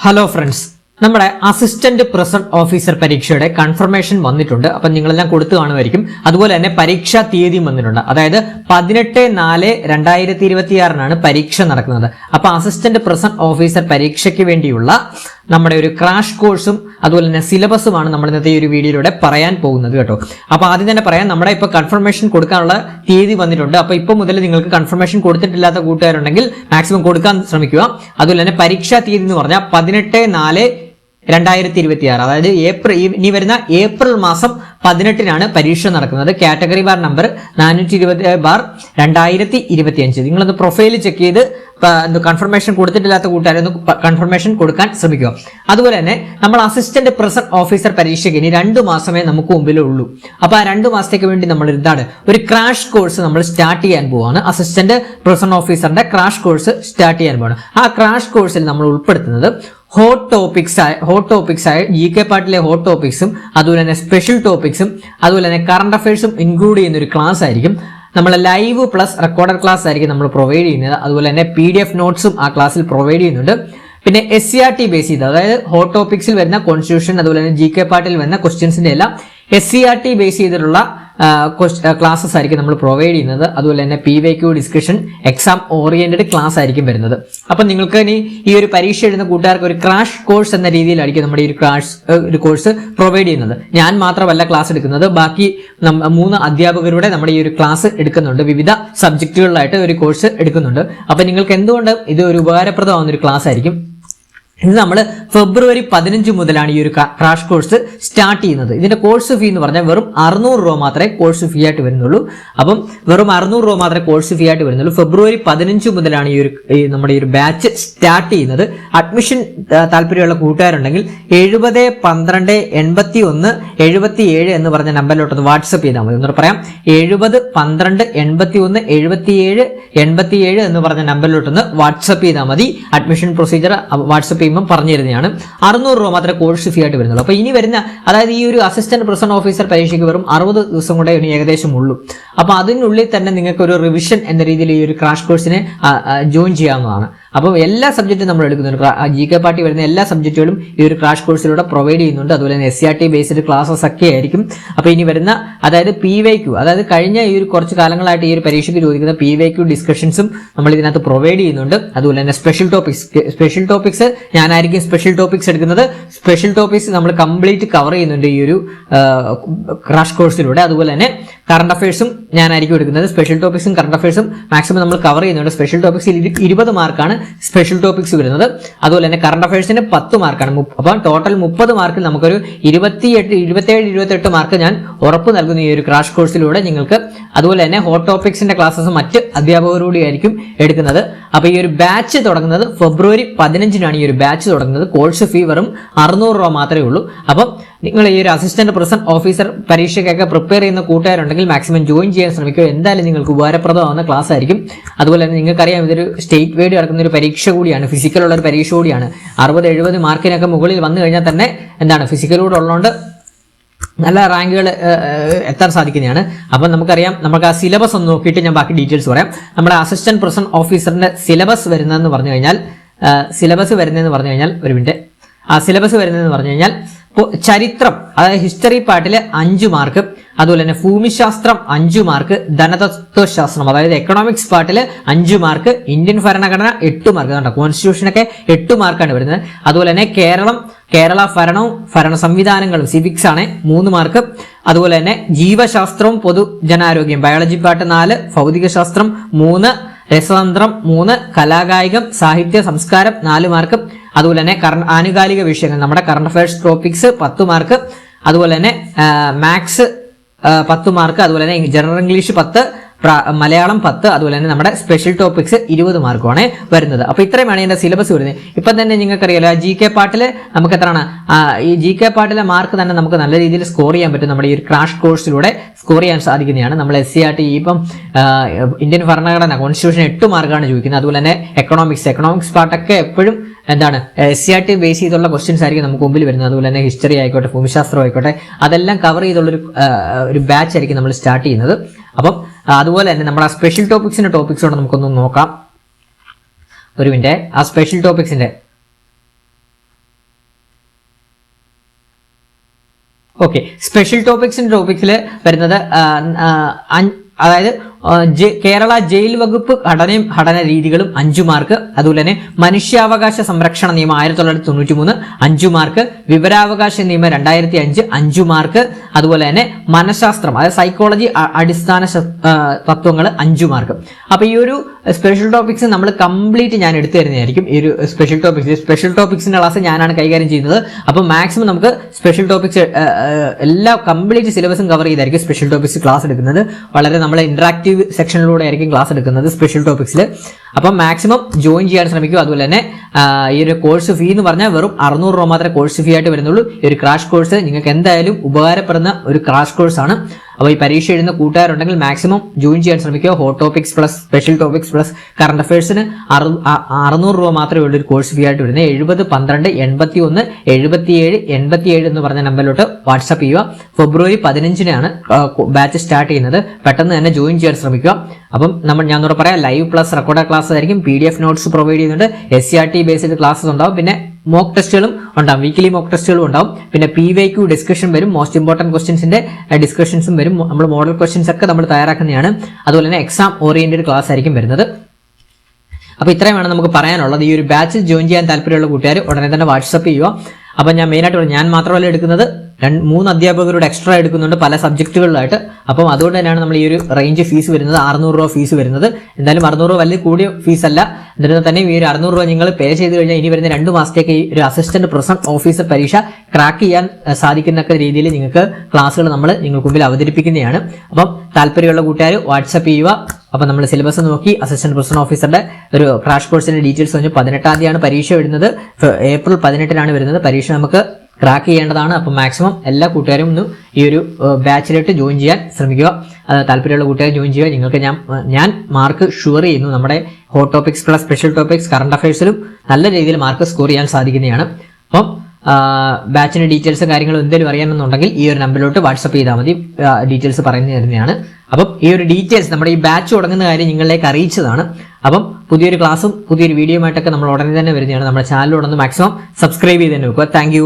Hello friends, നമ്മുടെ assistant present officer പരീക്ഷയുടെ confirmation വന്നിട്ടുണ്ട്. അപ്പം നിങ്ങളെല്ലാം കൊടുത്തു കാണുമായിരിക്കും. അതുപോലെ തന്നെ പരീക്ഷാ തീയതിയും വന്നിട്ടുണ്ട്. അതായത് 18/4/2026 പരീക്ഷ നടക്കുന്നത്. അപ്പൊ അസിസ്റ്റന്റ് പ്രസന്റ് ഓഫീസർ പരീക്ഷയ്ക്ക് വേണ്ടിയുള്ള നമ്മുടെ ഒരു ക്രാഷ് കോഴ്സും അതുപോലെ തന്നെ സിലബസുമാണ് നമ്മൾ ഇന്നത്തെ ഈ ഒരു വീഡിയോയിലൂടെ പറയാൻ പോകുന്നത് കേട്ടോ. അപ്പൊ ആദ്യം തന്നെ പറയാം, നമ്മുടെ ഇപ്പൊ കൺഫർമേഷൻ കൊടുക്കാനുള്ള തീയതി വന്നിട്ടുണ്ട്. അപ്പൊ ഇപ്പൊ മുതൽ നിങ്ങൾക്ക് കൺഫർമേഷൻ കൊടുത്തിട്ടില്ലാത്ത കൂട്ടുകാരുണ്ടെങ്കിൽ മാക്സിമം കൊടുക്കാൻ ശ്രമിക്കുക. അതുപോലെ തന്നെ പരീക്ഷാ തീയതി എന്ന് പറഞ്ഞാൽ 18/4/2026, അതായത് ഇനി വരുന്ന ഏപ്രിൽ മാസം 18-നാണ് പരീക്ഷ നടക്കുന്നത്. Category bar number 420/2025. നിങ്ങളൊന്ന് പ്രൊഫൈൽ ചെക്ക് ചെയ്ത് കൺഫർമേഷൻ കൊടുത്തിട്ടില്ലാത്ത കൂട്ടുകാരൊന്ന് കൺഫർമേഷൻ കൊടുക്കാൻ ശ്രമിക്കുക. അതുപോലെ തന്നെ നമ്മൾ അസിസ്റ്റന്റ് പ്രസന്റ് ഓഫീസർ പരീക്ഷയ്ക്ക് ഇനി 2 മാസമേ നമുക്ക് മുമ്പിലുള്ളൂ. അപ്പൊ ആ 2 മാസത്തേക്ക് വേണ്ടി നമ്മൾ എന്താണ് ഒരു ക്രാഷ് കോഴ്സ് നമ്മൾ സ്റ്റാർട്ട് ചെയ്യാൻ പോവാണ്. അസിസ്റ്റന്റ് പ്രസന്റ് ഓഫീസറിന്റെ ക്രാഷ് കോഴ്സ് സ്റ്റാർട്ട് ചെയ്യാൻ പോവാണ്. ആ ക്രാഷ് കോഴ്സിൽ നമ്മൾ ഉൾപ്പെടുത്തുന്നത് ഹോട്ട് ടോപ്പിക്സ് ആയ GK പാർട്ടിലെ ഹോട്ട് ടോപ്പിക്സും അതുപോലെ തന്നെ സ്പെഷ്യൽ ടോപ്പിക്സും അതുപോലെ തന്നെ കറണ്ട് അഫയേഴ്സും ഇൻക്ലൂഡ് ചെയ്യുന്ന ഒരു ക്ലാസ് ആയിരിക്കും. നമ്മൾ ലൈവ് പ്ലസ് റെക്കോർഡഡ് ക്ലാസ് ആയിരിക്കും നമ്മൾ പ്രൊവൈഡ് ചെയ്യുന്നത്. അതുപോലെ തന്നെ PDF നോട്ട്സും ആ ക്ലാസ്സിൽ പ്രൊവൈഡ് ചെയ്യുന്നുണ്ട്. പിന്നെ SCRT ബേസ് ചെയ്ത്, അതായത് ഹോട്ട് ടോപ്പിക്സിൽ വരുന്ന കോൺസ്റ്റിറ്റ്യൂഷൻ അതുപോലെ തന്നെ GK പാർട്ടിൽ വരുന്ന ക്വസ്റ്റ്യൻസിന്റെ എല്ലാം SCRT ബേസ് ചെയ്തിട്ടുള്ള ക്ലാസ്സസ് ആയിരിക്കും നമ്മൾ പ്രൊവൈഡ് ചെയ്യുന്നത്. അതുപോലെ തന്നെ PYQ discussion, exam oriented class ആയിരിക്കും വരുന്നത്. അപ്പൊ നിങ്ങൾക്ക് ഇനി ഈ ഒരു പരീക്ഷ എഴുതുന്ന കൂട്ടുകാർക്ക് ഒരു ക്രാഷ് കോഴ്സ് എന്ന രീതിയിലായിരിക്കും നമ്മുടെ ഈ ഒരു കോഴ്സ് പ്രൊവൈഡ് ചെയ്യുന്നത്. ഞാൻ മാത്രമല്ല ക്ലാസ് എടുക്കുന്നത്, ബാക്കി 3 അധ്യാപകരുടെ നമ്മുടെ ഈ ഒരു ക്ലാസ് എടുക്കുന്നുണ്ട്. വിവിധ സബ്ജക്റ്റുകളിലായിട്ട് ഒരു കോഴ്സ് എടുക്കുന്നുണ്ട്. അപ്പൊ നിങ്ങൾക്ക് എന്തുകൊണ്ട് ഇത് ഒരു ഉപകാരപ്രദമാവുന്ന ഒരു ക്ലാസ് ആയിരിക്കും. ഇത് നമ്മൾ ഫെബ്രുവരി 15 മുതലാണ് ഈ ഒരു ക്രാഷ് കോഴ്സ് സ്റ്റാർട്ട് ചെയ്യുന്നത്. ഇതിന്റെ കോഴ്സ് ഫീ എന്ന് പറഞ്ഞാൽ വെറും 600 രൂപ മാത്രമേ കോഴ്സ് ഫീ ആയിട്ട് വരുന്നുള്ളൂ. അപ്പം വെറും 600 രൂപ മാത്രമേ കോഴ്സ് ഫീ ആയിട്ട് വരുന്നുള്ളൂ. ഫെബ്രുവരി 15 മുതലാണ് നമ്മുടെ ഈ ഒരു ബാച്ച് സ്റ്റാർട്ട് ചെയ്യുന്നത്. അഡ്മിഷൻ താല്പര്യമുള്ള കൂട്ടുകാരുണ്ടെങ്കിൽ 70128177 എന്ന് പറഞ്ഞ നമ്പറിലോട്ട് വാട്സ്ആപ്പ് ചെയ്താൽ മതി. എന്ന് പറയാം, 70128177 എന്ന് പറഞ്ഞ നമ്പറിലോട്ടൊന്ന് വാട്സ്ആപ്പ് ചെയ്താൽ മതി. അഡ്മിഷൻ പ്രൊസീജിയർ വാട്സ്ആപ്പ് പറഞ്ഞു തരുന്നതാണ്. 600 രൂപ മാത്രമേ കോഴ്സ് ഫീ ആയിട്ട് വരുന്നുള്ളൂ. അപ്പൊ ഇനി വരുന്ന, അതായത് ഈ ഒരു അസിസ്റ്റന്റ് പ്രസന്റ് ഓഫീസർ പരീക്ഷയ്ക്ക് വെറും 60 ദിവസം കൂടെ ഇനി ഏകദേശം ഉള്ളൂ. അപ്പൊ അതിനുള്ളിൽ തന്നെ നിങ്ങൾക്ക് ഒരു റിവിഷൻ എന്ന രീതിയിൽ ഈ ഒരു ക്രാഷ് കോഴ്സിനെ ജോയിൻ ചെയ്യാവുന്നതാണ്. അപ്പോൾ എല്ലാ സബ്ജക്റ്റും നമ്മൾ എടുക്കുന്നുണ്ട്. GK പാർട്ടി വരുന്ന എല്ലാ സബ്ജക്റ്റുകളും ഈ ഒരു ക്രാഷ് കോഴ്സിലൂടെ പ്രൊവൈഡ് ചെയ്യുന്നുണ്ട്. അതുപോലെ തന്നെ SCRT ബേസ്ഡ് ക്ലാസ്സസ് ഒക്കെ ആയിരിക്കും. അപ്പൊ ഇനി വരുന്ന, അതായത് PYQ, അതായത് കഴിഞ്ഞ ഈ ഒരു കുറച്ച് കാലങ്ങളായിട്ട് ഈ ഒരു പരീക്ഷയ്ക്ക് ചോദിക്കുന്ന PYQ ഡിസ്കഷൻസും നമ്മൾ ഇതിനകത്ത് പ്രൊവൈഡ് ചെയ്യുന്നുണ്ട്. അതുപോലെ തന്നെ സ്പെഷ്യൽ ടോപ്പിക്സ് ഞാനായിരിക്കും സ്പെഷ്യൽ ടോപ്പിക്സ് എടുക്കുന്നത്. സ്പെഷ്യൽ ടോപ്പിക്സ് നമ്മൾ കംപ്ലീറ്റ് കവർ ചെയ്യുന്നുണ്ട് ഈ ഒരു ക്രാഷ് കോഴ്സിലൂടെ. അതുപോലെ തന്നെ കറണ്ട് അഫയേഴ്സും ഞാനായിരിക്കും എടുക്കുന്നത്. സ്പെഷ്യൽ ടോപ്പിക്സും കറണ്ട് അഫയേഴ്സും മാക്സിമം നമ്മൾ കവർ ചെയ്യുന്നുണ്ട്. സ്പെഷ്യൽ ടോപ്പിക്സിൽ 20 മാർക്കാണ് സ്പെഷ്യൽ ടോപ്പിക്സ് വരുന്നത്. അതുപോലെ തന്നെ കറണ്ട് അഫയേഴ്സിന് 10 മാർക്കാണ്. അപ്പം ടോട്ടൽ 30 മാർക്കിൽ നമുക്കൊരു 27-28 മാർക്ക് ഞാൻ ഉറപ്പ് നൽകുന്ന ഈ ഒരു ക്രാഷ് കോഴ്സിലൂടെ നിങ്ങൾക്ക്. അതുപോലെ തന്നെ ഹോട്ട് ടോപ്പിക്സിന്റെ ക്ലാസ്സസ് മറ്റ് അധ്യാപകരോട് ആയിരിക്കും എടുക്കുന്നത്. അപ്പൊ ഈ ഒരു ബാച്ച് തുടങ്ങുന്നത് ഫെബ്രുവരി 15-നാണ് ഈ ഒരു ബാച്ച് തുടങ്ങുന്നത്. കോഴ്സ് ഫീ വെറും 600 രൂപ മാത്രമേ ഉള്ളൂ. അപ്പം നിങ്ങൾ ഈ ഒരു അസിസ്റ്റന്റ് പ്രസന്റ് ഓഫീസർ പരീക്ഷയ്ക്കൊക്കെ പ്രിപ്പയർ ചെയ്യുന്ന കൂട്ടുകാരുണ്ടെങ്കിൽ മാക്സിമം ജോയിൻ ചെയ്യാൻ ശ്രമിക്കുക. എന്തായാലും നിങ്ങൾക്ക് ഉപകാരപ്രദമാവുന്ന ക്ലാസ് ആയിരിക്കും. അതുപോലെ തന്നെ നിങ്ങൾക്കറിയാം, ഇതൊരു സ്റ്റേറ്റ് വൈഡ് നടക്കുന്ന ഒരു പരീക്ഷ കൂടിയാണ്, ഫിസിക്കലുള്ള ഒരു പരീക്ഷ കൂടിയാണ്. 60-70 മാർക്കിനൊക്കെ മുകളിൽ വന്നു കഴിഞ്ഞാൽ തന്നെ എന്താണ് ഫിസിക്കലൂടെ ഉള്ളതുകൊണ്ട് നല്ല റാങ്കുകൾ എത്താൻ സാധിക്കുന്നതാണ്. അപ്പം നമുക്കറിയാം, നമുക്ക് ആ സിലബസ് ഒന്ന് നോക്കിയിട്ട് ഞാൻ ബാക്കി ഡീറ്റെയിൽസ് പറയാം. നമ്മുടെ അസിസ്റ്റന്റ് പ്രസന്റ് ഓഫീസറിന്റെ സിലബസ് വരുന്നതെന്ന് പറഞ്ഞു കഴിഞ്ഞാൽ ഒരു മിനിറ്റ്. ആ സിലബസ് വരുന്നതെന്ന് പറഞ്ഞു കഴിഞ്ഞാൽ ചരിത്രം, അതായത് ഹിസ്റ്ററി പാർട്ടില് 5 മാർക്ക്, അതുപോലെ തന്നെ ഭൂമിശാസ്ത്രം 5 മാർക്ക്, ധനതത്വശാസ്ത്രം അതായത് എക്കണോമിക്സ് പാർട്ടില് 5 മാർക്ക്, ഇന്ത്യൻ ഭരണഘടന 8 മാർക്ക്, കണ്ടോ കോൺസ്റ്റിറ്റ്യൂഷനൊക്കെ 8 മാർക്കാണ് വരുന്നത്. അതുപോലെ തന്നെ കേരള ഭരണവും ഭരണ സംവിധാനങ്ങളും സിവിക്സ് ആണ് 3 മാർക്ക്. അതുപോലെ തന്നെ ജീവശാസ്ത്രവും പൊതുജനാരോഗ്യം ബയോളജി പാർട്ട് 4, ഭൗതികശാസ്ത്രം 3, രസതന്ത്രം 3, കലാകായികം സാഹിത്യ സംസ്കാരം 4 മാർക്ക്. അതുപോലെ തന്നെ ആനുകാലിക വിഷയങ്ങൾ നമ്മുടെ കറണ്ട് അഫയേഴ്സ് ടോപ്പിക്സ് 10 മാർക്ക്. അതുപോലെ തന്നെ മാത്സ് 10 മാർക്ക്. അതുപോലെ തന്നെ ജനറൽ ഇംഗ്ലീഷ് 10, മലയാളം 10, അതുപോലെ തന്നെ നമ്മുടെ സ്പെഷ്യൽ ടോപ്പിക്സ് 20 മാർക്കുമാണ് വരുന്നത്. അപ്പൊ ഇത്രയുമാണ് ഇതിന്റെ സിലബസ് വരുന്നത്. ഇപ്പം തന്നെ നിങ്ങൾക്കറിയാലോ, GK പാർട്ടില് നമുക്ക് എത്രയാണ് ഈ GK പാർട്ടിലെ മാർക്ക് തന്നെ നമുക്ക് നല്ല രീതിയിൽ സ്കോർ ചെയ്യാൻ പറ്റും. നമ്മുടെ ഈ ഒരു ക്രാഷ് കോഴ്സിലൂടെ സ്കോർ ചെയ്യാൻ സാധിക്കുന്നതാണ്. നമ്മൾ SCRT ഇപ്പം ഇന്ത്യൻ ഭരണഘടന കോൺസ്റ്റിറ്റ്യൂഷൻ 8 മാർക്കാണ് ചോദിക്കുന്നത്. അതുപോലെ തന്നെ എക്കണോമിക്സ് പാർട്ടൊക്കെ എപ്പോഴും എന്താണ് SCRT ബേസ് ചെയ്തുള്ള ക്വസ്റ്റ്യൻസ് ആയിരിക്കും നമുക്ക് മുമ്പിൽ വരുന്നത്. അതുപോലെ തന്നെ ഹിസ്റ്ററി ആയിക്കോട്ടെ, ഭൂമിശാസ്ത്രം ആയിക്കോട്ടെ, അതെല്ലാം കവർ ചെയ്തുള്ളൊരു ബാച്ച് ആയിരിക്കും നമ്മൾ സ്റ്റാർട്ട് ചെയ്യുന്നത്. അപ്പം അതുപോലെ തന്നെ നമ്മുടെ സ്പെഷ്യൽ ടോപ്പിക്സോടെ നമുക്കൊന്ന് നോക്കാം. ഒരു മിനിറ്റ്. ആ സ്പെഷ്യൽ ടോപ്പിക്സിന്റെ ഓക്കെ, സ്പെഷ്യൽ ടോപ്പിക്സിൽ വരുന്നത് അതായത് കേരള ജയിൽ വകുപ്പ് ഘടന രീതികളും 5 മാർക്ക്. അതുപോലെ തന്നെ മനുഷ്യാവകാശ സംരക്ഷണ നിയമം 1993 5 മാർക്ക്. വിവരാവകാശ നിയമം 2005 5 മാർക്ക്. അതുപോലെ തന്നെ മനഃശാസ്ത്രം, അതായത് സൈക്കോളജി അടിസ്ഥാന തത്വങ്ങൾ 5 മാർക്ക്. അപ്പൊ ഈ ഒരു സ്പെഷ്യൽ ടോപ്പിക്സ് നമ്മൾ കംപ്ലീറ്റ് ഞാൻ എടുത്തു തരുന്നതായിരിക്കും. ഈ ഒരു സ്പെഷ്യൽ ടോപ്പിക്സിന്റെ ക്ലാസ് ഞാനാണ് കൈകാര്യം ചെയ്യുന്നത്. അപ്പൊ മാക്സിമം നമുക്ക് സ്പെഷ്യൽ ടോപ്പിക്സ് എല്ലാ കംപ്ലീറ്റ് സിലബസും കവർ ചെയ്തായിരിക്കും സ്പെഷ്യൽ ടോപ്പിക്സ് ക്ലാസ് എടുക്കുന്നത്. വളരെ നമ്മൾ ഇന്ററാക്റ്റീവ് സെക്ഷനിലൂടെ ആയിരിക്കും ക്ലാസ് എടുക്കുന്നത് സ്പെഷ്യൽ ടോപ്പിക്സിൽ. അപ്പം മാക്സിമം ജോയിൻ ചെയ്യാൻ ശ്രമിക്കുക. അതുപോലെ തന്നെ ഈ ഒരു കോഴ്സ് ഫീ എന്ന് പറഞ്ഞാൽ വെറും 600 രൂപ മാത്രമേ കോഴ്സ് ഫീ ആയിട്ട് വരുന്നുള്ളൂ. ഈ ഒരു ക്രാഷ് കോഴ്സ് നിങ്ങൾക്ക് എന്തായാലും ഉപകാരപ്പെടുന്ന ഒരു ക്രാഷ് കോഴ്സ് ആണ്. അപ്പോൾ ഈ പരീക്ഷ എഴുതുന്ന കൂട്ടുകാരുണ്ടെങ്കിൽ മാക്സിമം ജോയിൻ ചെയ്യാൻ ശ്രമിക്കുക. Hot topics plus special topics plus current അഫയേഴ്സിന് 600 രൂപ മാത്രമേ ഉള്ളൂ ഒരു കോഴ്സ് ഫീ ആയിട്ട് വരുന്നത്. 70 12 81 77 87 എന്ന് പറഞ്ഞ നമ്പറിലോട്ട് വാട്സ്ആപ്പ് ചെയ്യുക. ഫെബ്രുവരി 15-നാണ് ബാച്ച് സ്റ്റാർട്ട് ചെയ്യുന്നത്. പെട്ടെന്ന് തന്നെ ജോയിൻ ചെയ്യാൻ ശ്രമിക്കുക. അപ്പം ഞാൻ ഇവിടെ പറയാം, ലൈവ് പ്ലസ് റെക്കോർഡ് ക്ലാസ് ആയിരിക്കും. PDF നോട്ട്സ് പ്രൊവൈഡ് ചെയ്യുന്നുണ്ട്. SCRT ബേസ്ഡ് ക്ലാസ്സസ് ഉണ്ടാവും. പിന്നെ മോക്ക് ടെസ്റ്റുകളും ഉണ്ടാവും, വീക്കിലി മോക്ക് ടെസ്റ്റുകളും ഉണ്ടാവും. പിന്നെ PYQ ഡിസ്കഷൻ വരും, മോസ്റ്റ് ഇമ്പോർട്ടന്റ് ക്വസ്റ്റ്യൻസിന്റെ ഡിസ്കഷൻസും വരും. നമ്മൾ മോഡൽ ക്വസ്റ്റ്യൻസ് ഒക്കെ നമ്മൾ തയ്യാറാക്കുന്നതാണ്. അതുപോലെ തന്നെ എക്സാം ഓറിയന്റഡ് ക്ലാസ് ആയിരിക്കും വരുന്നത്. അപ്പൊ ഇത്രയുമാണ് നമുക്ക് പറയാനുള്ളത്. ഈ ഒരു ബാച്ചിൽ ജോയിൻ ചെയ്യാൻ താല്പര്യമുള്ള കൂട്ടുകാർ ഉടനെ തന്നെ വാട്സ്ആപ്പ് ചെയ്യുക. അപ്പൊ ഞാൻ മെയിനായിട്ട് ഞാൻ മാത്രമല്ല എടുക്കുന്നത്, 3 അധ്യാപകരോട് എക്സ്ട്രാ എടുക്കുന്നുണ്ട് പല സബ്ജക്റ്റുകളിലായിട്ട്. അപ്പം അതുകൊണ്ട് തന്നെയാണ് നമ്മൾ ഈ ഒരു റേഞ്ച് ഫീസ് വരുന്നത്, 600 രൂപ ഫീസ് വരുന്നത്. എന്തായാലും 600 രൂപ വലിയ കൂടിയ ഫീസ് അല്ല. എന്നിട്ട് തന്നെ ഈ ഒരു 600 രൂപ നിങ്ങൾ പേ ചെയ്ത് കഴിഞ്ഞാൽ ഇനി വരുന്ന 2 മാസത്തേക്ക് ഈ ഒരു അസിസ്റ്റന്റ് പ്രൊഫസണൽ ഓഫീസർ പരീക്ഷ ക്രാക്ക് ചെയ്യാൻ സാധിക്കുന്ന രീതിയിൽ നിങ്ങൾക്ക് ക്ലാസ്സുകൾ നമ്മൾ നിങ്ങൾക്ക് മുമ്പിൽ അവതരിപ്പിക്കുന്നതാണ്. അപ്പം താല്പര്യമുള്ള കൂട്ടുകാർ വാട്സ്ആപ്പ് ചെയ്യുക. അപ്പൊ നമ്മൾ സിലബസ് നോക്കി അസിസ്റ്റന്റ് പ്രൊഫസണൽ ഓഫീസറുടെ ഒരു ക്രാഷ് കോഴ്സിന്റെ ഡീറ്റെയിൽസ് പറഞ്ഞു. 18-ാം തീയതിയാണ് പരീക്ഷ വരുന്നത്. ഏപ്രിൽ 18-നാണ് വരുന്നത് പരീക്ഷ. നമുക്ക് ക്രാക്ക് ചെയ്യേണ്ടതാണ്. അപ്പം മാക്സിമം എല്ലാ കൂട്ടുകാരും ഒന്ന് ഈ ഒരു ബാച്ചിലോട്ട് ജോയിൻ ചെയ്യാൻ ശ്രമിക്കുക. താല്പര്യമുള്ള കൂട്ടുകാർ ജോയിൻ ചെയ്യുക. നിങ്ങൾക്ക് ഞാൻ മാർക്ക് ഷുവർ ചെയ്യുന്നു. നമ്മുടെ hot topics plus special topics current അഫയേഴ്സിലും നല്ല രീതിയിൽ മാർക്ക് സ്കോർ ചെയ്യാൻ സാധിക്കുന്നതാണ്. അപ്പം ബാച്ചിന്റെ ഡീറ്റെയിൽസും കാര്യങ്ങളും എന്തെങ്കിലും അറിയാമെന്നുണ്ടെങ്കിൽ ഈ ഒരു നമ്പറിലോട്ട് വാട്സ്ആപ്പ് ചെയ്താൽ മതി. ഡീറ്റെയിൽസ് പറഞ്ഞു തരുന്നതാണ്. അപ്പം ഈ ഒരു ഡീറ്റെയിൽസ് നമ്മുടെ ഈ ബാച്ച് തുടങ്ങുന്ന കാര്യം നിങ്ങളിലേക്ക് അറിയിച്ചതാണ്. അപ്പം പുതിയൊരു ക്ലാസ്സും പുതിയൊരു വീഡിയോ ആയിട്ടൊക്കെ നമ്മൾ ഉടനെ തന്നെ വരുന്നതാണ്. നമ്മുടെ ചാനലിലൂടെ മാക്സിമം സബ്സ്ക്രൈബ് ചെയ്ത് തന്നെ വെക്കുക. Thank you.